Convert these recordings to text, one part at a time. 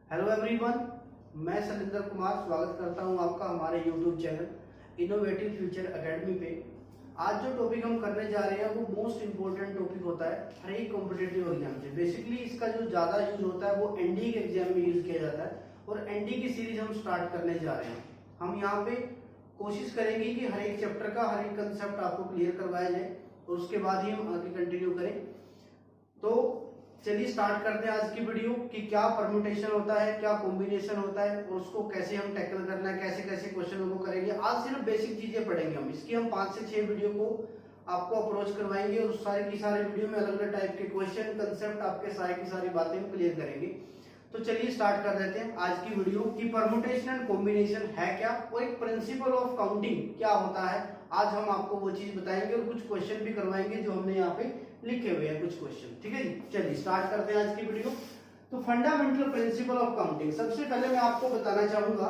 Hello everyone, मैं सलिंदर कुमार स्वागत करता हूं आपका हमारे YouTube channel innovative future academy पे। आज जो टॉपिक हम करने जा रहे हैं वो मोस्ट इम्पोर्टेंट टॉपिक होता है हर एक कॉम्पिटेटिव एग्जाम से। बेसिकली इसका जो ज़्यादा यूज होता है वो एनडीए के एग्जाम में यूज किया जाता है और एनडीए की सीरीज हम स्टार्ट करने जा रहे हैं। हम यहाँ पे कोशिश करेंगे कि हर एक चैप्टर का हर एक कंसेप्ट आपको क्लियर करवाया जाए और उसके बाद ही हम आगे कंटिन्यू करें। तो चलिए स्टार्ट करते हैं आज की वीडियो कि क्या परम्यूटेशन होता है, क्या कॉम्बिनेशन होता है और उसको कैसे हम टैकल करना है, कैसे कैसे क्वेश्चनों को करेंगे। आज सिर्फ बेसिक चीजें पढ़ेंगे हम। इसकी हम 5 से 6 वीडियो को आपको अप्रोच करवाएंगे और सारी की सारी वीडियो में अलग अलग टाइप के क्वेश्चन कंसेप्ट आपके सारी की सारी बातें क्लियर करेंगे। तो चलिए स्टार्ट कर देते हैं आज की वीडियो कि परम्यूटेशन एंड कॉम्बिनेशन है क्या और एक प्रिंसिपल ऑफ काउंटिंग क्या होता है। आज हम आपको वो चीज बताएंगे और कुछ क्वेश्चन भी करवाएंगे जो हमने यहाँ पे लिखे हुए हैं कुछ क्वेश्चन। ठीक है जी, चलिए स्टार्ट करते हैं आज की वीडियो। तो फंडामेंटल प्रिंसिपल ऑफ काउंटिंग, सबसे पहले मैं आपको बताना चाहूंगा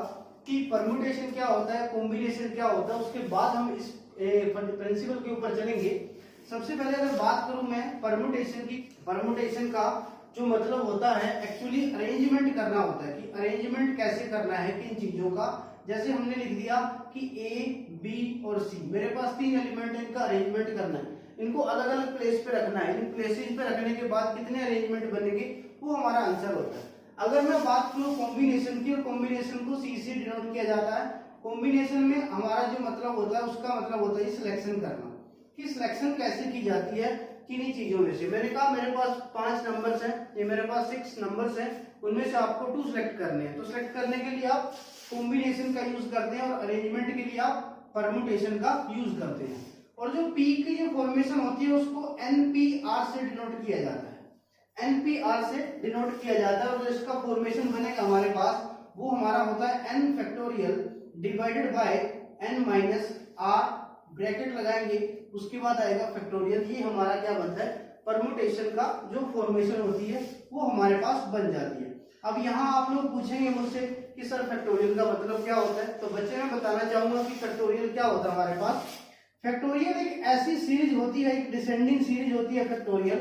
कि परम्यूटेशन क्या होता है, कॉम्बिनेशन क्या होता है, उसके बाद हम इस प्रिंसिपल के ऊपर चलेंगे। सबसे पहले अगर बात करूं मैं परम्यूटेशन की, परम्यूटेशन का जो मतलब होता है एक्चुअली अरेंजमेंट करना होता है कि अरेंजमेंट कैसे करना है किन चीजों का। जैसे हमने लिख दिया कि ए बी और सी, मेरे पास 3 एलिमेंट है, इनका अरेंजमेंट करना है, इनको अलग अलग प्लेस पे रखना है। इन प्लेसेस पे रखने के बाद कितने अरेंजमेंट बनेंगे वो हमारा आंसर होता है। अगर मैं बात करूं कॉम्बिनेशन की, और कॉम्बिनेशन को सी से डिनोट किया जाता है। कॉम्बिनेशन में हमारा जो मतलब होता है उसका मतलब होता है सिलेक्शन करना, कि सिलेक्शन कैसे की जाती है किन्हीं चीजों में से। मैंने कहा मेरे पास 5 नंबर्स हैं, ये मेरे पास 6 नंबर्स हैं, उनमें से आपको 2 सिलेक्ट करने हैं। तो सिलेक्ट करने के लिए आप कॉम्बिनेशन का यूज करते हैं और अरेंजमेंट के लिए आप परम्यूटेशन का यूज करते हैं। और जो पी की जो फॉर्मेशन होती है उसको एनपीआर से डिनोट किया जाता है, एनपीआर से डिनोट किया जाता है। और जो इसका फॉर्मेशन बनेगा हमारे पास वो हमारा होता है N factorial divided by N minus R, bracket लगाएंगे, उसके बाद आएगा फैक्टोरियल। ये हमारा क्या बनता है, परम्यूटेशन का जो फॉर्मेशन होती है वो हमारे पास बन जाती है। अब यहाँ आप लोग पूछेंगे मुझसे कि सर फैक्टोरियल का मतलब क्या होता है, तो बच्चे मैं बताना चाहूंगा कि फैक्टोरियल क्या होता है हमारे पास। फैक्टोरियल एक ऐसी सीरीज होती है, एक डिसेंडिंग सीरीज होती है फैक्टोरियल,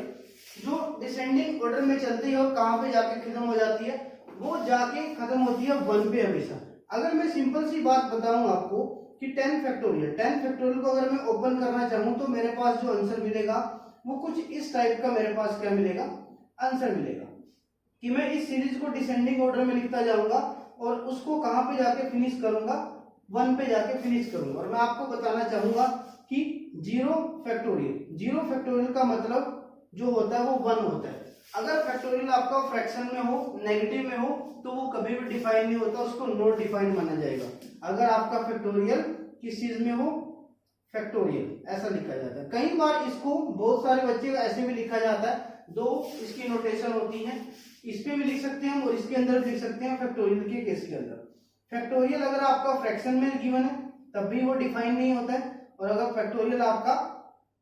जो डिसेंडिंग ऑर्डर में चलती है और कहां पे जाके खत्म हो जाती है, वो जाके खत्म होती है 1 पे हमेशा। अगर मैं सिंपल सी बात बताऊं आपको कि 10 फैक्टोरियल को अगर मैं ओपन करना चाहूं तो मेरे पास जो आंसर मिलेगा वो कुछ इस टाइप का मेरे पास क्या मिलेगा, आंसर मिलेगा। कि मैं इस सीरीज को डिसेंडिंग ऑर्डर में लिखता जाऊंगा और उसको कहां पे जाके फिनिश करूंगा, 1 पे जाके फिनिश करूंगा। और मैं आपको बताना चाहूंगा कि 0 फैक्टोरियल का मतलब जो होता है वो 1 होता है। अगर फैक्टोरियल आपका फ्रैक्शन में हो, नेगेटिव में हो, तो वो कभी भी डिफाइन नहीं होता, उसको नॉट डिफाइंड माना जाएगा। अगर आपका फैक्टोरियल किस चीज में हो, फैक्टोरियल ऐसा लिखा जाता है। कई बार इसको बहुत सारे बच्चे ऐसे भी लिखा जाता है, 2 इसकी नोटेशन होती है, इस पे भी लिख सकते हैं और इसके अंदर लिख सकते हैं फैक्टोरियल के केस के अंदर। फैक्टोरियल अगर आपका फ्रैक्शन में गिवन है तब भी वो डिफाइन नहीं होता है, और अगर फैक्टोरियल आपका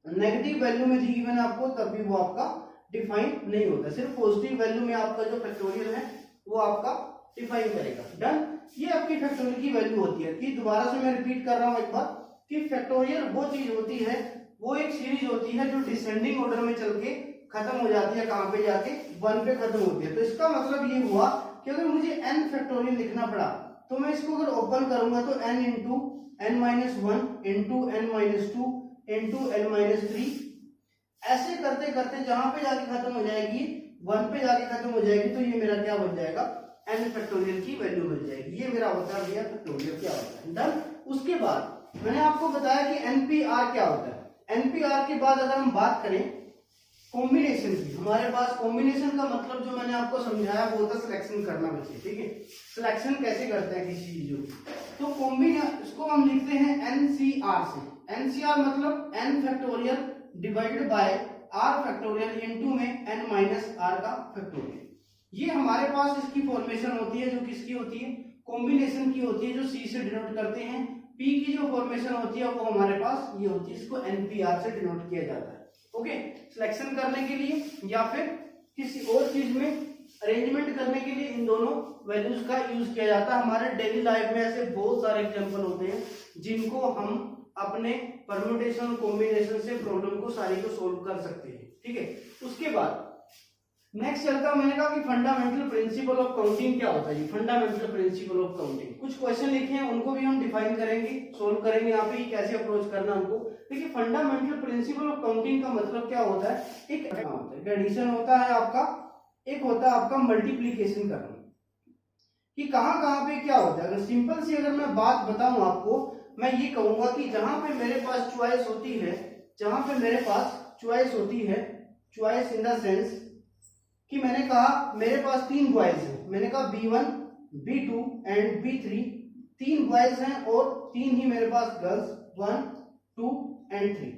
नेगेटिव वैल्यू में गिवन है आपको तब भी वो आपका डिफाइन नहीं होता। सिर्फ पॉजिटिव वैल्यू में आपका जो फैक्टोरियल है वो आपका डिफाइन करेगा। डन, ये आपकी फैक्टोरियल की वैल्यू होती है। कि दोबारा से मैं रिपीट कर रहा हूं एक बार कि फैक्टोरियल वो चीज होती है, वो एक सीरीज होती है जो डिसेंडिंग ऑर्डर में चल के खत्म हो जाती है, कहां पे जाके 1 पे खत्म होती है। तो इसका मतलब ये हुआ कि अगर मुझे n फैक्टोरियल लिखना पड़ा तो मैं इसको अगर ओपन करूंगा तो n into n minus 1 into n minus 2 into n minus 3, ऐसे करते करते जहां पे जाके खत्म हो जाएगी 1 पे जाके खत्म हो जाएगी, तो ये मेरा क्या बन जाएगा, n फैक्टोरियल की वैल्यू मिल जाएगी। ये मेरा होता है भैया फैक्टोरियल क्या होता है। डन, उसके बाद मैंने आपको बताया कि एनपीआर क्या होता है। एनपीआर के बाद अगर हम बात करें कॉम्बिनेशन की, हमारे पास कॉम्बिनेशन का मतलब जो मैंने आपको समझाया वो होता है सिलेक्शन करना बच्चे। ठीक है, सिलेक्शन कैसे करते हैं किसी चीजों की, तो कॉम्बिनेशन इसको हम लिखते हैं एनसीआर से। एनसीआर मतलब n factorial divided bye r factorial into में n माइनस r का फैक्टोरियल। ये हमारे पास इसकी फॉर्मेशन होती है जो किसकी होती है, कॉम्बिनेशन की होती है, जो c से डिनोट करते हैं। p की जो फॉर्मेशन होती है वो हमारे पास ये होती है, इसको npr से डिनोट किया जाता है। ओके, सिलेक्शन करने के लिए या फिर किसी और चीज में अरेंजमेंट करने के लिए इन दोनों वैल्यूज का यूज किया जाता है। हमारे डेली लाइफ में ऐसे बहुत सारे एग्जांपल होते हैं जिनको हम अपने परम्यूटेशन कॉम्बिनेशन से प्रॉब्लम को सारी को सोल्व कर सकते हैं। ठीक है, उसके बाद नेक्स्ट चलता हूं, मैंने कहा कि फंडामेंटल प्रिंसिपल ऑफ काउंटिंग क्या होता है जी। फंडामेंटल प्रिंसिपल ऑफ काउंटिंग, कुछ क्वेश्चन लिखे हैं उनको भी हम डिफाइन करेंगे, सोल्व करेंगे यहाँ पे कैसे अप्रोच करना हमको। देखिए फंडामेंटल प्रिंसिपल ऑफ काउंटिंग का मतलब क्या होता है, एक एडिशन होता है आपका, एक होता है आपका मल्टीप्लीकेशन करना, कि कहां कहां पे क्या होता है। अगर सिंपल सी अगर मैं बात बताऊं आपको, मैं ये कहूंगा कि जहां पे मेरे पास चॉइस होती है, जहां पे मेरे पास चॉइस होती है, चॉइस इन द सेंस कि मैंने कहा मेरे पास 3 बॉयज हैं, मैंने कहा B1 B2 and B3, 3 boys हैं और 3 ही मेरे पास गर्ल्स, 1 2 एंड 3।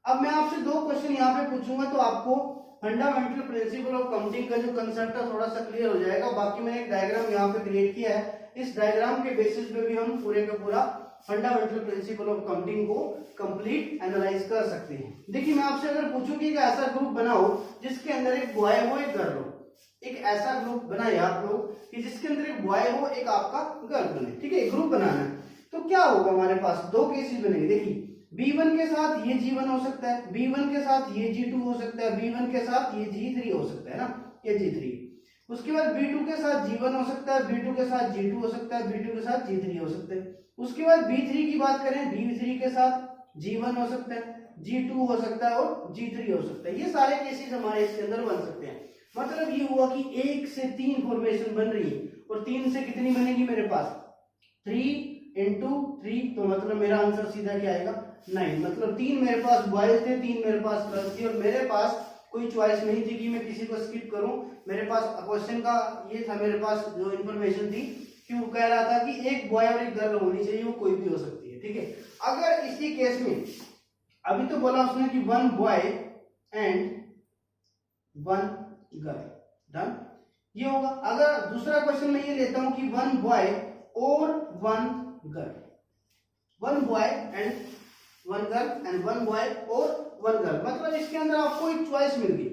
अब मैं आपसे 2 क्वेश्चन यहाँ पे पूछूंगा तो आपको फंडामेंटल प्रिंसिपल ऑफ काउंटिंग का जो कंसेप्ट है थोड़ा सा क्लियर हो जाएगा। बाकी मैंने एक डायग्राम यहाँ पे क्रिएट किया है, इस डायग्राम के बेसिस पे भी हम पूरे का पूरा फंडामेंटल प्रिंसिपल ऑफ काउंटिंग को कंप्लीट एनालाइज कर सकते हैं। देखिए मैं आपसे अगर पूछूं कि एक ऐसा ग्रुप बनाओ जिसके अंदर एक बॉय हो एक गर्ल हो, एक ऐसा ग्रुप बनाए आप लोग कि जिसके अंदर एक बॉय हो एक आपका गर्ल बने, ठीक है, ग्रुप बनाना है, तो क्या होगा हमारे पास 2 केसेस बनेंगे। देखिए B1 के साथ ये G1 हो सकता है, B1 के साथ ये G2 हो सकता है, B1 के साथ ये G3 हो सकता है ना, ये G3। उसके बाद B2 के साथ G1 हो सकता है, B2 के साथ G2 हो सकता है, B2 के साथ G3 हो सकता है। उसके बाद B3 की बात करें, B3 के साथ G1 हो सकता है, G2 हो सकता है और G3 हो सकता है। ये सारे केसेस हमारे इसके अंदर बन सकते हैं। मतलब ये हुआ कि 1 से 3 फॉर्मेशन बन रही है और 3 से कितनी बनेगी मेरे पास 3 इंटू 3, तो मतलब मेरा आंसर सीधा क्या आएगा 9। मतलब 3 मेरे पास बॉयज थे, 3 मेरे पास गर्ल्स थी और मेरे पास कोई चॉइस नहीं थी कि मैं किसी को स्किप करूं। मेरे पास क्वेश्चन का ये था, मेरे पास जो इन्फॉर्मेशन थी कि वो कह रहा था कि एक बॉय और एक गर्ल होनी चाहिए, वो कोई भी हो सकती है, ठीक है। अगर इसी केस में अभी तो बोला उसने कि 1 बॉय एंड 1 गर्ल, डन, ये होगा। अगर दूसरा क्वेश्चन मैं ये लेता हूं कि 1 बॉय और 1 girl, 1 boy and 1 girl and 1 boy और 1 गर्ल, मतलब इसके अंदर आपको एक चॉइस मिल गई,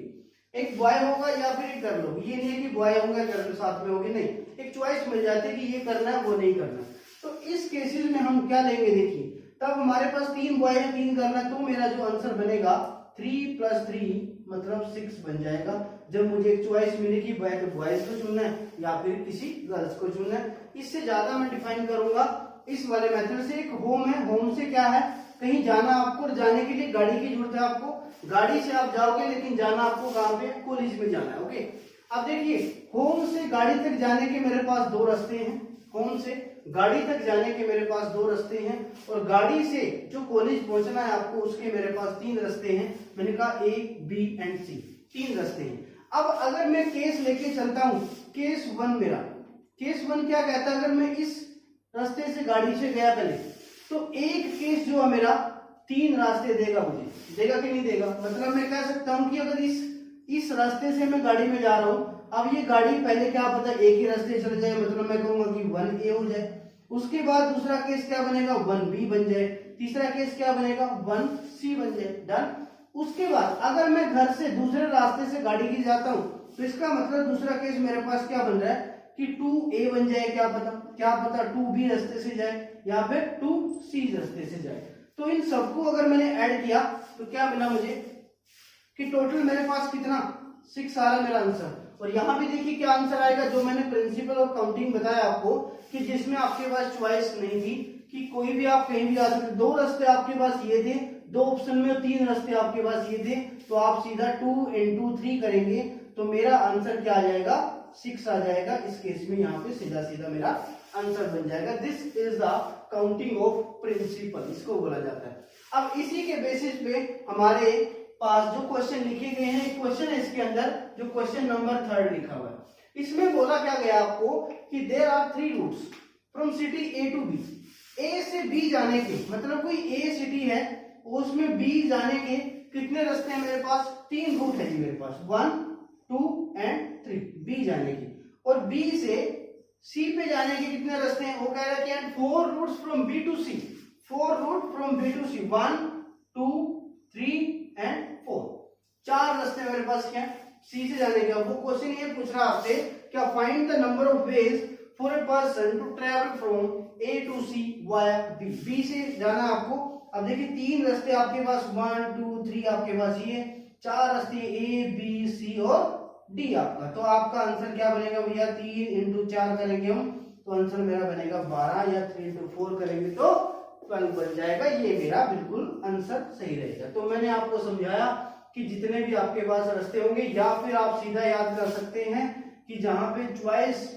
एक बॉय होगा या फिर एक गर्ल होगी। ये नहीं है कि बॉय होंगे गर्ल साथ में होगी, नहीं, एक चॉइस मिल जाती है कि ये करना है वो नहीं करना। तो इस केसेस में हम क्या लेंगे, देखिए तब हमारे पास 3 बॉय है 3 गर्ल है, तो मेरा जो आंसर बनेगा 3 + 3 मतलब 6 बन जाएगा। जब मुझे एक चॉइस मिलेगी बॉयज को चुनना है या फिर किसी गर्ल्स को चुनना है। इससे ज्यादा मैं डिफाइन करूंगा इस वाले मेथड से। एक होम है, होम से क्या है, कहीं जाना आपको, जाने के लिए गाड़ी की जरूरत है आपको, गाड़ी से आप जाओगे लेकिन जाना आपको कहां पे, कॉलेज में जाना है, ओके। अब देखिए होम से गाड़ी तक जाने के मेरे पास 2 रास्ते हैं, होम से गाड़ी तक जाने के मेरे पास 2 रास्ते हैं और गाड़ी से जो कॉलेज पहुंचना है आपको उसके मेरे पास 3 रास्ते हैं। मैंने कहा A, B एंड C, 3 रास्ते हैं। अब अगर मैं केस लेके चलता हूं, केस 1 मेरा, केस 1 क्या कहता है, अगर मैं इस रास्ते से गाड़ी से गया पहले तो एक केस जो है मेरा 3 रास्ते देगा, मुझे देगा कि नहीं देगा। मतलब मैं कह सकता हूं कि अगर इस रास्ते से मैं गाड़ी में जा रहा हूं, अब ये गाड़ी पहले क्या पता एक ही रास्ते चले जाए, मतलब मैं कहूंगा कि 1A हो जाए। उसके बाद दूसरा केस क्या बनेगा 1B बन जाए, तीसरा केस क्या बनेगा 1C बन जाए, डन। उसके बाद अगर मैं घर से दूसरे रास्ते से गाड़ी की जाता हूं तो इसका मतलब दूसरा केस मेरे पास क्या बन रहा है कि 2A बन जाए, क्या पता 2B रास्ते से जाए या फिर 2C रास्ते से जाए। तो इन सबको अगर मैंने ऐड किया तो क्या मिला मुझे कि टोटल मेरे पास कितना 6 आ रहा है मेरा आंसर। और यहाँ भी देखिए क्या आंसर आएगा, जो मैंने प्रिंसिपल ऑफ काउंटिंग बताया आपको कि जिसमें आपके पास चॉइस नहीं थी कि कोई भी आप कहीं भी आ सकते, 2 रास्ते आपके पास ये थे, 2 ऑप्शन में 3 रास्ते आपके पास ये थे, तो आप सीधा 2 × 3 करेंगे तो मेरा आंसर क्या आ जाएगा 6 आ जाएगा। इस केस में यहाँ पे सीधा सीधा मेरा आंसर बन जाएगा। This is the counting of principle, इसको बोला जाता है। अब इसी के बेसिस पे हमारे पास जो क्वेश्चन लिखे गए हैं, एक क्वेश्चन है इसके अंदर जो क्वेश्चन नंबर 3 लिखा हुआ है। इसमें बोला क्या गया आपको कि there are 3 routes from city A to B, A से B जाने के, मतलब कोई A सिटी है उसमें B जाने के कितने रास्ते हैं मेरे पास, 3 रूट है जी मेरे पास, 1 2 एंड 3 B जाने की। और B से C पे जाने के कितने रास्ते हैं, वो कह रहा है कि 4 routes from B to C, 4 route from B to C, 1 2 3 and 4, 4 रास्ते मेरे पास क्या C से जाने का। वो क्वेश्चन ये पूछ रहा आपसे क्या find the number of ways for a person to travel from A to C via B, B से जाना आपको। अब देखिए 3 रास्ते आपके पास 1 2 3 आपके पास, ये 4 रास्ते A B C और डी आपका। तो आपका आंसर क्या बनेगा भैया, 3 इंटू 4 करेंगे हम तो आंसर मेरा बनेगा 12, या 3 इंटू 4 करेंगे तो 12 बन जाएगा। ये मेरा बिल्कुल आंसर सही रहेगा। तो मैंने आपको समझाया कि जितने भी आपके पास रास्ते होंगे, या फिर आप सीधा याद कर सकते हैं कि जहां पे चॉइस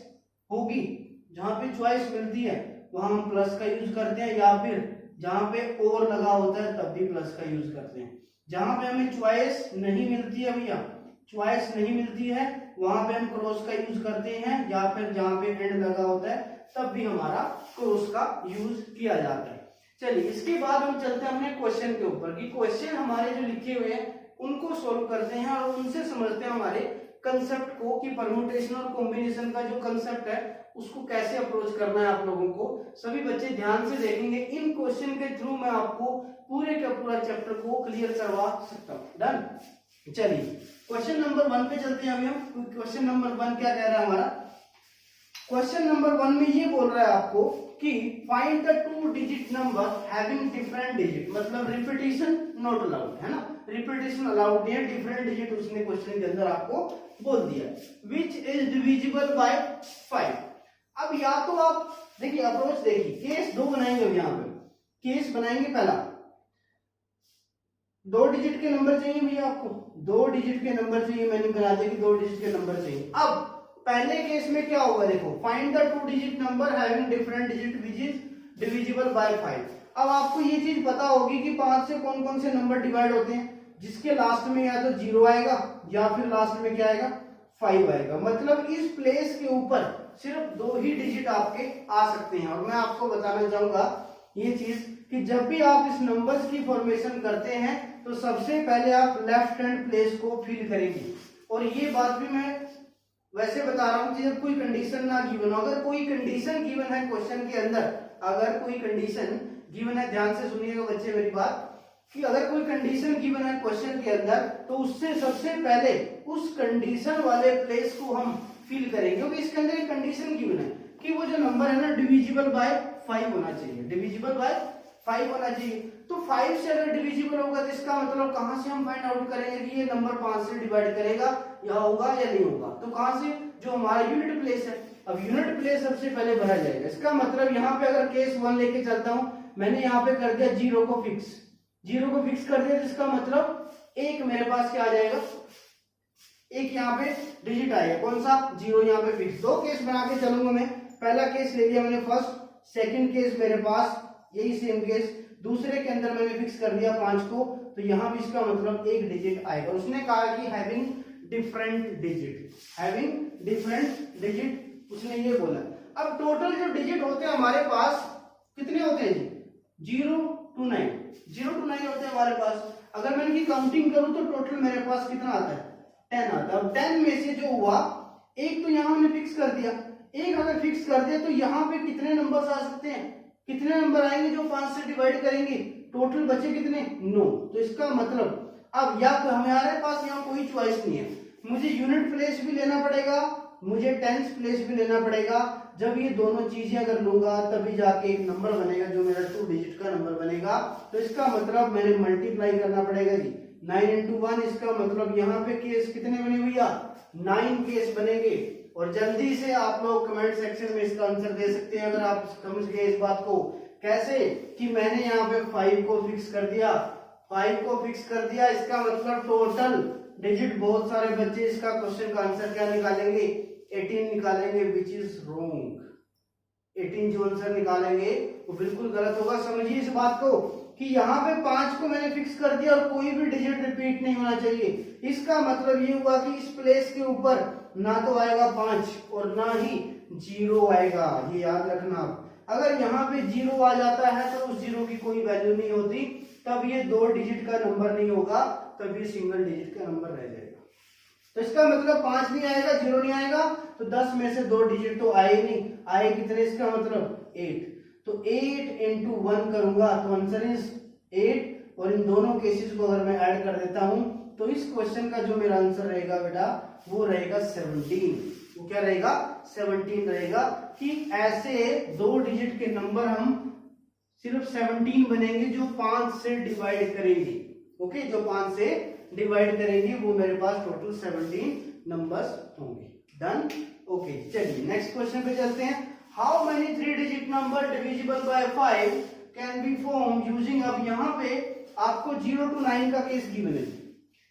होगी, जहां पे चॉइस मिलती है वहां हम प्लस का यूज करते हैं, या फिर जहां पे और लगा होता है तब भी प्लस का यूज करते हैं। जहां पे हमें चॉइस नहीं मिलती है भैया, चॉइस नहीं मिलती है, वहां पे हम क्रॉस का यूज करते हैं, या फिर जहां पे एंड लगा होता है तब भी हमारा क्रॉस का यूज किया जाता है। चलिए इसके बाद हम चलते हैं अपने क्वेश्चन के ऊपर कि क्वेश्चन हमारे जो लिखे हुए हैं उनको सोल्व करते हैं और उनसे समझते हैं हमारे कंसेप्ट को कि परम्यूटेशन और कॉम्बिनेशन का जो कंसेप्ट है उसको कैसे अप्रोच करना है आप लोगों को। सभी बच्चे ध्यान से देखेंगे, इन क्वेश्चन के थ्रू मैं आपको पूरे का पूरा चैप्टर को क्लियर करवा सकता हूँ। डन। चलिए क्वेश्चन नंबर 1 पे चलते हैं अभी हम। क्वेश्चन नंबर 1 क्या कह रहा है हमारा, क्वेश्चन नंबर 1 में ये बोल रहा है आपको कि find the 2 digit number having different digit, मतलब रिपीटिशन नॉट अलाउड है ना, रिपीटिशन अलाउड नहीं है, डिफरेंट डिजिट उसने क्वेश्चन के अंदर आपको बोल दिया, विच इज डिविजिबल बाय 5। अब या तो आप देखिए अप्रोच देखिए, केस 2 बनाएंगे अब, यहां पे केस बनाएंगे पहला, 2 डिजिट के नंबर चाहिए भैया आपको, 2 डिजिट के नंबर चाहिए, मैंने बना दिया कि 2 डिजिट के नंबर चाहिए। अब पहले केस में क्या होगा देखो, find the 2 digit number having different digit which is divisible by 5। अब आपको ये चीज पता होगी कि 5 से कौन कौन से नंबर डिवाइड होते हैं, जिसके लास्ट में या तो 0 आएगा या फिर लास्ट में क्या आएगा 5 आएगा। मतलब इस प्लेस के ऊपर सिर्फ 2 ही डिजिट आपके आ सकते हैं। और मैं आपको बताना चाहूंगा ये चीज कि जब भी आप इस नंबर्स की फॉर्मेशन करते हैं तो सबसे पहले आप लेफ्ट हैंड प्लेस को फिल करेंगे। और ये बात भी मैं वैसे बता रहा हूं कि जब कोई कंडीशन ना गिवन हो, अगर कोई कंडीशन गिवन है क्वेश्चन के अंदर, अगर कोई कंडीशन गिवन है, ध्यान से सुनिएगा बच्चे मेरी बात, कि अगर कोई कंडीशन गिवन है क्वेश्चन के अंदर तो उससे सबसे पहले उस कंडीशन वाले प्लेस को हम फिल करेंगे, क्योंकि इसके अंदर एक कंडीशन गिवन है कि वो जो नंबर है ना डिविजिबल बाय 5 होना चाहिए, डिविजिबल बाय 5 होना चाहिए। तो 5 से अगर डिविजिबल होगा तो इसका मतलब कहां से हम फाइंड आउट करेंगे कि ये नंबर 5 से डिवाइड करेगा या होगा या नहीं होगा, तो कहां से, जो हमारा यूनिट प्लेस है। अब यूनिट प्लेस सबसे पहले भरा जाएगा, इसका मतलब यहाँ पे अगर केस 1 लेके चलता हूं, मैंने यहाँ पे कर दिया 0 को फिक्स, 0 को फिक्स कर दिया, जिसका मतलब एक मेरे पास क्या आ जाएगा, एक यहाँ पे डिजिट आएगा, कौन सा 0 यहाँ पे फिक्स। 2 केस बना के चलूंगा मैं, पहला केस ले लिया मैंने फर्स्ट, सेकंड केस मेरे पास यही सेम केस, दूसरे के अंदर मैंने फिक्स कर दिया 5 को, तो यहाँ भी इसका मतलब एक डिजिट आएगा। उसने कहा कि having different digit, having different digit उसने ये बोला। अब टोटल जो डिजिट होते हैं हमारे पास कितने होते हैं जी, 0 to 9, 0 to 9 होते हैं हमारे पास। अगर मैं इनकी काउंटिंग करूं तो टोटल मेरे पास कितना आता है, 10 आता है। अब 10 में से जो हुआ, एक तो यहाँ हमने फिक्स कर दिया, एक अगर फिक्स कर दिया तो यहाँ पे कितने नंबर आ सकते हैं, कितने नंबर आएंगे जो 5 से डिवाइड करेंगे, टोटल बचे कितने 9। तो इसका मतलब अब या तो हमारे पास यहाँ कोई चॉइस नहीं है, मुझे यूनिट प्लेस भी लेना पड़ेगा, मुझे टेंस प्लेस भी लेना पड़ेगा। जब ये दोनों चीजें अगर लूंगा तभी जाके एक नंबर बनेगा जो मेरा 2 डिजिट का नंबर बनेगा। तो इसका मतलब मैंने मल्टीप्लाई करना पड़ेगा जी, 9 into 1, इसका मतलब यहाँ पे केस कितने बने भैया, 9 केस बनेंगे। और जल्दी से आप लोग कमेंट सेक्शन में इसका आंसर दे सकते हैं अगर आप समझ गए इस बात को। कैसे कि मैंने यहाँ पे 5 को फिक्स कर दिया, 5 को फिक्स कर दिया, इसका मतलब टोटल डिजिट, बहुत सारे बच्चे इसका क्वेश्चन का आंसर क्या निकालेंगे, 18 निकालेंगे, विच इज रॉन्ग। 18 जो आंसर निकालेंगे वो बिल्कुल गलत होगा। समझिए इस बात को कि यहाँ पे 5 को मैंने फिक्स कर दिया और कोई भी डिजिट रिपीट नहीं होना चाहिए। इसका मतलब ये हुआ कि इस प्लेस के ऊपर ना तो आएगा 5 और ना ही 0 आएगा, ये याद रखना। अगर यहाँ पे 0 आ जाता है तो उस 0 की कोई वैल्यू नहीं होती, तब ये 2 डिजिट का नंबर नहीं होगा, तब ये सिंगल डिजिट का नंबर रह जाएगा। तो इसका मतलब 5 नहीं आएगा, 0 नहीं आएगा, तो 10 में से 2 डिजिट तो आए नहीं, आए कितने, इसका मतलब 8। तो 8 into 1 करूंगा तो आंसर इज 8। और इन दोनों केसेस को अगर मैं ऐड कर देता हूं तो इस क्वेश्चन का जो मेरा आंसर रहेगा बेटा वो रहेगा 17। वो क्या रहेगा, 17 रहेगा। कि ऐसे 2 डिजिट के नंबर हम सिर्फ 17 बनेंगे जो 5 से डिवाइड करेंगे। ओके, जो 5 से डिवाइड करेंगे वो मेरे पास टोटल 17 नंबर्स होंगे। Done, okay. चलिए नेक्स्ट क्वेश्चन पे चलते हैं। How many 3 digit number divisible by 5 can be form using. अब यहाँ पे आपको 0 to 9 का केस गिवन है।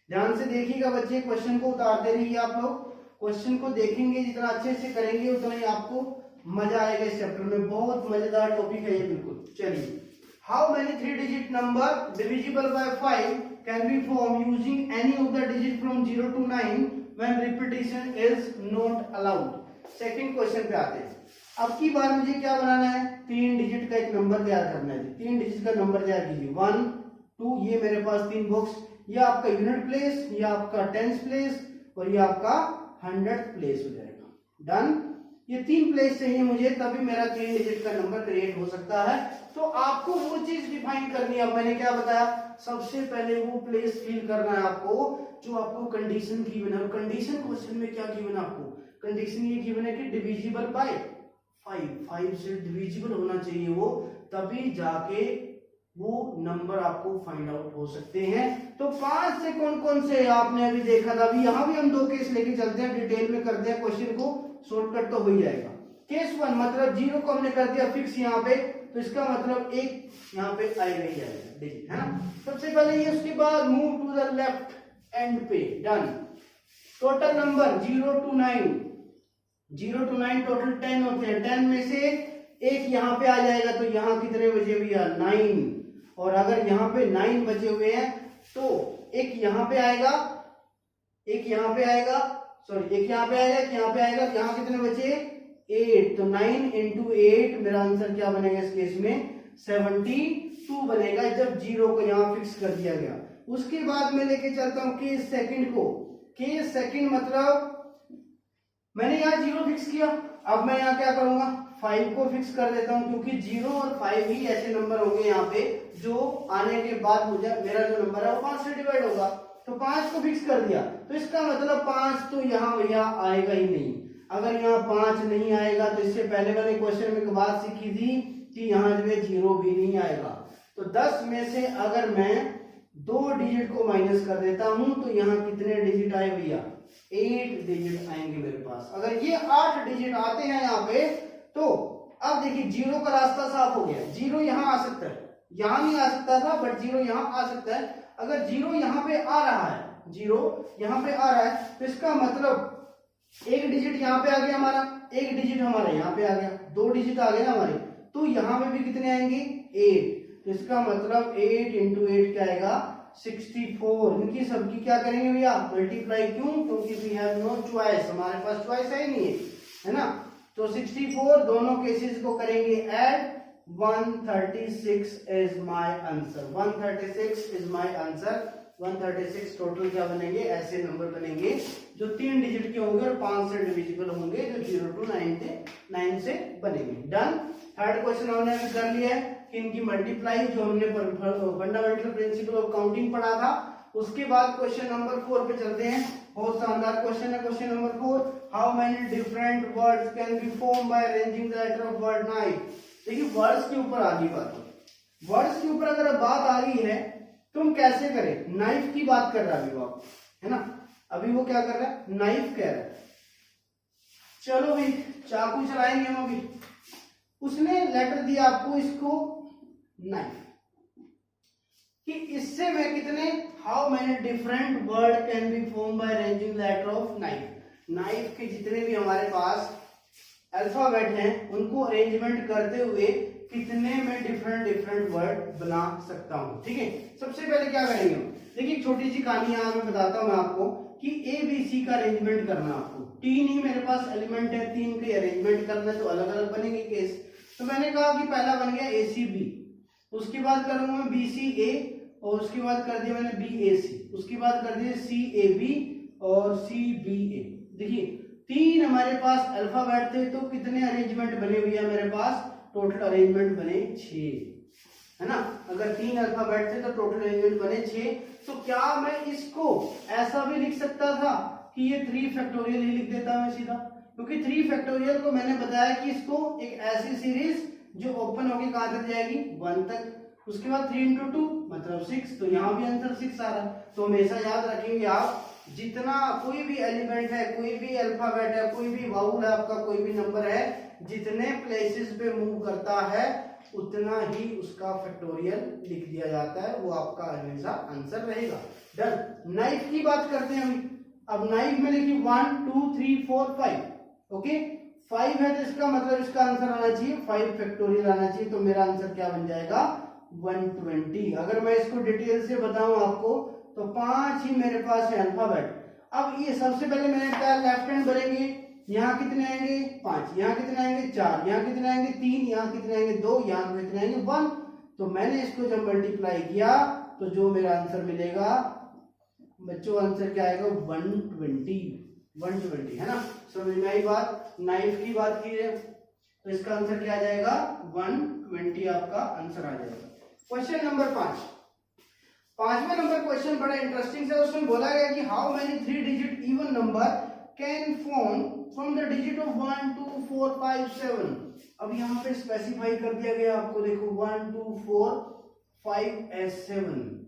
ध्यान से देखिएगा बच्चे, क्वेश्चन को उतारते रहिए आप लोग। क्वेश्चन को देखेंगे, जितना अच्छे से करेंगे उतना ही आपको मजा आएगा इस चैप्टर में। बहुत मजेदार टॉपिक है ये, बिल्कुल। चलिए, how many 3 digit number divisible by 5 can be form using any of the digit from 0 to 9 when repetition is not allowed. Second question पे आते हैं। अब की बार मुझे क्या बनाना है, 3 डिजिट का एक नंबर तैयार करना है। 3 डिजिट का नंबर तैयार कीजिए, 1 2, ये मेरे पास 3 बॉक्स। ये आपका यूनिट प्लेस, ये आपका टेंस प्लेस और ये आपका 100th प्लेस हो जाएगा। डन, ये 3 प्लेस चाहिए मुझे, तभी मेरा 3 डिजिट का नंबर क्रिएट हो सकता है। तो आपको वो चीज डिफाइन करनी है। अब मैंने क्या बताया, सबसे पहले वो प्लेस फिल करना है आपको जो आपको कंडीशन गिवन है। कंडीशन क्वेश्चन में क्या गिवन है आपको, कंडीशन ये गिवन है कि डिविजिबल बाय 5 से डिविजिबल होना चाहिए वो, तभी जाके वो नंबर आपको फाइंड आउट हो सकते हैं। तो 5 से कौन कौन से आपने अभी देखा था। अभी यहाँ भी हम 2 केस लेके चलते हैं, डिटेल में करते हैं क्वेश्चन को, शॉर्टकट तो हो ही जाएगा। केस 1 मतलब 0 को हमने कर दिया फिक्स यहाँ पे, तो इसका मतलब 1 यहाँ पे आएगा ही आएगा डिजिट, है ना। सबसे पहले ये, उसके बाद move to the left end पे। Done, total number 0 to 9, 0 to 9 total 10 होते हैं। 10 में से 1 यहाँ पे आ जाएगा, तो यहाँ कितने बचे भैया, 9। और अगर यहाँ पे 9 बचे हुए हैं तो 1 यहाँ पे आएगा, 1 यहाँ पे आएगा, सॉरी 1 यहाँ पे आएगा, 1 यहाँ पे आएगा, यहाँ कितने बचे, 8। तो 9 into 8 मेरा आंसर क्या बनेगा इस केस में, 72 बनेगा, जब 0 को यहाँ फिक्स कर दिया गया। उसके बाद मैं लेके चलता हूँ केस सेकंड को। केस सेकंड मतलब मैंने यहाँ 0 फिक्स किया, अब मैं यहाँ क्या करूंगा, 5 को फिक्स कर देता हूँ, क्योंकि 0 और 5 ही ऐसे नंबर होंगे यहाँ पे जो आने के बाद मुझे मेरा जो नंबर है वो 5 से डिवाइड होगा। तो 5 को फिक्स कर दिया, तो इसका मतलब 5 तो यहाँ भैया आएगा ही नहीं। अगर यहाँ 5 नहीं आएगा तो इससे पहले वाले क्वेश्चन में एक बात सीखी थी कि यहाँ जो है 0 भी नहीं आएगा। तो 10 में से अगर मैं 2 डिजिट को माइनस कर देता हूं तो यहाँ कितने डिजिट आए भैया, 8 डिजिट आएंगे मेरे पास। अगर ये 8 डिजिट आते हैं यहाँ पे, तो अब देखिए 0 का रास्ता साफ हो गया। 0 यहाँ आ सकता है, यहाँ नहीं आ सकता था, बट 0 यहाँ आ सकता है। अगर 0 यहाँ पे आ रहा है, 0 यहाँ पे आ रहा है, तो इसका मतलब 1 डिजिट यहाँ पे आ गया हमारा, 1 डिजिट हमारा यहाँ पे आ गया, 2 डिजिट आ गए ना हमारे। तो यहाँ पे भी कितने आएंगे, 8। तो इसका मतलब 8 into 8 क्या आएगा, 64। इनकी सबकी क्या करेंगे भैया, मल्टीप्लाई। क्यों, क्योंकि वी हैव नो चॉइस, हमारे पास चॉइस है ही नहीं है ना। तो 64 दोनों केसेस को करेंगे add, 136 is my answer, 136 is my answer. 136 total क्या बनेंगे, ऐसे नंबर बनेंगे जो 3 डिजिट के होंगे और 5 से डिविजिबल होंगे, जो 0 to 9 से बनेंगे। डन। थर्ड क्वेश्चन हमने अभी कर लिया है कि इनकी मल्टीप्लाई, जो हमने फंडामेंटल प्रिंसिपल ऑफ काउंटिंग पढ़ा था। उसके बाद क्वेश्चन नंबर 4 पे चलते हैं। बहुत शानदार क्वेश्चन है question number 4। How many different words can be form by arranging the letter of word knife. देखिए वर्ड्स के ऊपर आ गई बात, वर्ड्स के ऊपर अगर बात आ गई है तो हम कैसे करें। नाइफ की बात कर रहा है अभी वो, है ना। अभी वो क्या कर रहा है, नाइफ कह रहा है। चलो भाई चाकू चलाएंगे हम अभी। उसने लेटर दिया आपको, इसको नाइफ, कि इससे मैं कितने, how many different word can be form by arranging letter of knife. Knife के जितने भी हमारे पास अल्फाबेट हैं उनको अरेंजमेंट करते हुए कितने में डिफरेंट वर्ड बना सकता हूं। ठीक है, सबसे पहले क्या करेंगे, देखिए छोटी सी कहानी यहाँ मैं बताता हूँ आपको कि ABC का अरेंजमेंट करना आपको। 3 ही मेरे पास एलिमेंट है, 3 के अरेंजमेंट करना तो अलग अलग बनेंगे केस। तो मैंने कहा कि पहला बन गया ACB, उसके बाद करूंगा मैं BCA, और उसके बाद कर दिया मैंने BAC, उसके बाद कर दिया CAB और CBA। देखिए 3 हमारे पास अल्फाबेट थे, तो कितने अरेंजमेंट बने हुए हैं मेरे पास, टोटल अरेंजमेंट बने 6, है ना। अगर 3 अल्फाबेट थे तो टोटल अरेंजमेंट बने 6। तो क्या मैं इसको ऐसा भी लिख सकता था कि ये 3 फैक्टोरियल ही लिख देता मैं सीधा, क्योंकि 3 फैक्टोरियल को मैंने बताया कि इसको एक ऐसी सीरीज जो ओपन होके कहां तक जाएगी, 1 तक। उसके बाद 3 into 2 मतलब 6, तो यहाँ भी आंसर 6 आ रहा है। तो हमेशा याद रखेंगे आप जितना कोई भी एलिमेंट है, कोई भी अल्फाबेट है, कोई भी वाउल है आपका, कोई भी नंबर है, जितने प्लेसेस पे मूव करता है उतना ही उसका फैक्टोरियल लिख दिया जाता है, वो आपका हमेशा आंसर रहेगा। डन। नाइफ की बात करते हैं हम। अब नाइफ में लिखिए 1 2 3 4 5। ओके, 5 है तो इसका मतलब इसका आंसर आना चाहिए 5 फैक्टोरियल आना चाहिए, तो मेरा आंसर क्या बन जाएगा 120। अगर मैं इसको डिटेल से बताऊं आपको तो 5 ही मेरे पास है अल्फाबेट। अब ये सबसे पहले मैंने क्या लेफ्ट हैंड बढ़ेंगे, यहाँ कितने आएंगे 5, यहाँ कितने आएंगे 4, यहाँ कितने आएंगे 3, यहाँ कितने आएंगे 2, यहाँ कितने आएंगे 1। तो मैंने इसको जब मल्टीप्लाई किया तो जो मेरा आंसर मिलेगा बच्चों, आंसर क्या आएगा 120 है ना। समझ में आई बात। नाइफ की बात की है तो इसका आंसर क्या आ जाएगा 120 आपका आंसर आ जाएगा। Question number 5। 5वें नंबर क्वेश्चन बड़ा इंटरेस्टिंग है। उसमें बोला गया कि how many 3 digit even number can form from the digit of 1 2 4 5 7। अब यहाँ पे स्पेसिफाई कर दिया गया आपको, देखो 1 2 4 5 7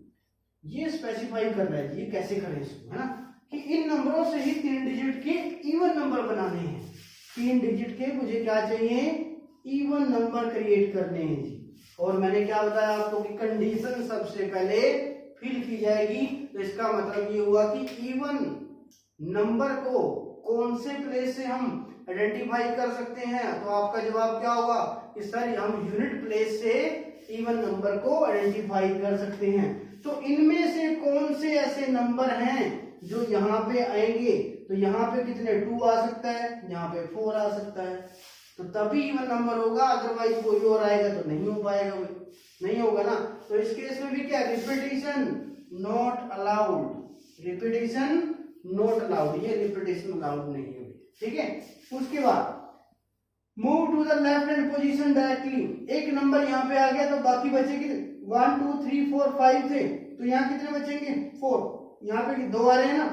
ये स्पेसिफाई कर रहा है। ये कैसे करें इसको, है ना, कि इन नंबरों से ही 3 डिजिट के इवन नंबर बनाने हैं। 3 डिजिट के मुझे क्या चाहिए, इवन नंबर क्रिएट करने हैं जी। और मैंने क्या बताया आपको कि कंडीशन सबसे पहले फिल की जाएगी। तो इसका मतलब ये हुआ कि इवन नंबर को कौन से प्लेस से हम आइडेंटिफाई कर सकते हैं। तो आपका जवाब क्या होगा कि सर हम यूनिट प्लेस से इवन नंबर को आइडेंटिफाई कर सकते हैं। तो इनमें से कौन से ऐसे नंबर हैं जो यहाँ पे आएंगे, तो यहाँ पे कितने 2 आ सकता है, यहाँ पे 4 आ सकता है, तो तभी इवन नंबर होगा। अदरवाइज कोई और आएगा तो नहीं हो पाएगा, नहीं होगा ना। तो इस केस में भी क्या, repetition not allowed, repetition not allowed, ये रिपीटिशन अलाउड नहीं है, ठीक है। उसके बाद move to the left hand position directly. एक नंबर यहाँ पे आ गया तो बाकी बचेंगे 1 2 3 4 5 थे, तो यहाँ कितने बचेंगे 4। यहाँ पे 2 आ रहे हैं ना,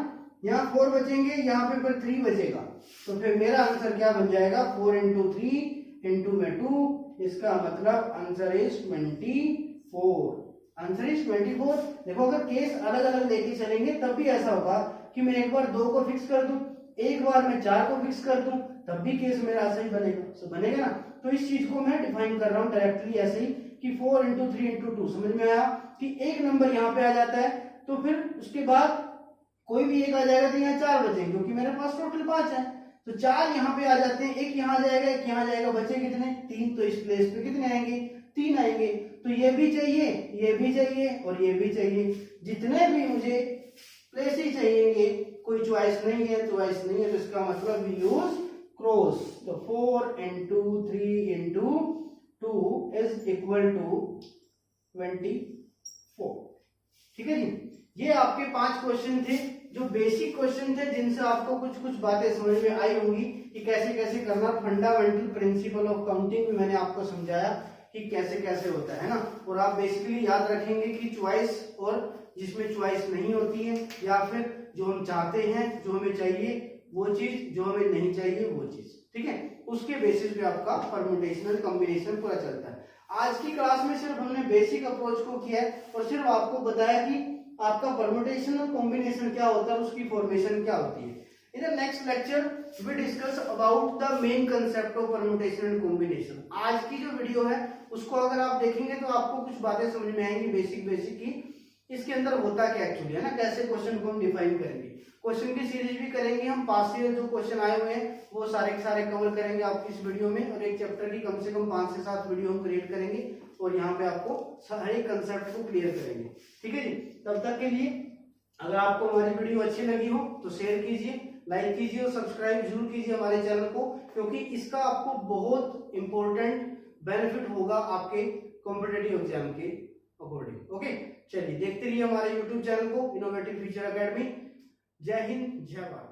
यहाँ 4 बचेंगे, यहाँ पे फिर 3 बचेगा। तो फिर मेरा आंसर क्या बन जाएगा 4 into 3 into में 2, इसका मतलब आंसर इज 24। Answer is 24। देखो अगर केस अलग अलग लेके चलेंगे तब भी ऐसा होगा कि मैं एक बार 2 को फिक्स कर दूं, एक बार मैं 4 को फिक्स कर दूं, तब भी केस मेरा ऐसा ही बनेगा। सो बनेगा ना। तो इस चीज को मैं डिफाइन कर रहा हूं डायरेक्टली ऐसे ही कि 4 into 3 into 2। समझ में आया कि एक नंबर यहाँ पे आ जाता है तो फिर उसके बाद कोई भी एक आ जाएगा तो यहाँ 4 बचेंगे, क्योंकि मेरे पास टोटल 5 है। तो 4 यहाँ पे आ जाते हैं, एक यहाँ जाएगा, एक यहाँ जाएगा, बचे कितने 3। तो इस प्लेस पे कितने आएंगे 3 आएंगे। तो ये भी चाहिए, ये भी चाहिए और ये भी चाहिए। जितने भी मुझे प्लेस ही चाहिए, कोई चॉइस नहीं है, चॉइस नहीं है, तो इसका मतलब वी यूज क्रॉस। तो 4 into 3 into 2 is equal to 24। ठीक है जी। ये आपके 5 क्वेश्चन थे जो बेसिक क्वेश्चन थे, जिनसे आपको कुछ कुछ बातें समझ में आई होंगी कि कैसे कैसे करना। फंडामेंटल प्रिंसिपल ऑफ काउंटिंग भी मैंने आपको समझाया कि कैसे कैसे होता है ना। और आप बेसिकली याद रखेंगे कि चॉइस और जिसमें चॉइस नहीं होती है, या फिर जो हम चाहते हैं, जो हमें चाहिए वो चीज, जो हमें नहीं चाहिए वो चीज, ठीक है, उसके बेसिस पे आपका परम्यूटेशनल कॉम्बिनेशन पूरा चलता है। आज की क्लास में सिर्फ हमने बेसिक अप्रोच को किया है और सिर्फ आपको बताया कि आपका परम्यूटेशन और कॉम्बिनेशन क्या होता है, उसकी फॉर्मेशन क्या होती है। In the next lecture we discuss about the main concept of permutation and combination. आज की जो वीडियो है उसको अगर आप देखेंगे तो आपको कुछ बातें समझ में आएंगी बेसिक की इसके अंदर होता क्या एक्चुअली है ना, कैसे क्वेश्चन को हम डिफाइन करेंगे। क्वेश्चन की सीरीज भी करेंगे हम, पास ईयर जो क्वेश्चन आए हुए हैं वो सारे के सारे कवर करेंगे आपकी इस वीडियो में। और एक चैप्टर की कम से कम 5 से 7 वीडियो हम क्रिएट करेंगे और यहाँ पे आपको हर एक कंसेप्ट को क्लियर करेंगे, ठीक है जी। तब तक के लिए अगर आपको हमारी वीडियो अच्छी लगी हो तो शेयर कीजिए, लाइक कीजिए और सब्सक्राइब जरूर कीजिए हमारे चैनल को, क्योंकि इसका आपको बहुत इंपॉर्टेंट बेनिफिट होगा आपके कॉम्पिटिटिव एग्जाम के अकॉर्डिंग। ओके, चलिए देखते रहिए हमारे यूट्यूब चैनल को, इनोवेटिव फ्यूचर एकेडमी। जय हिंद, जय भारत।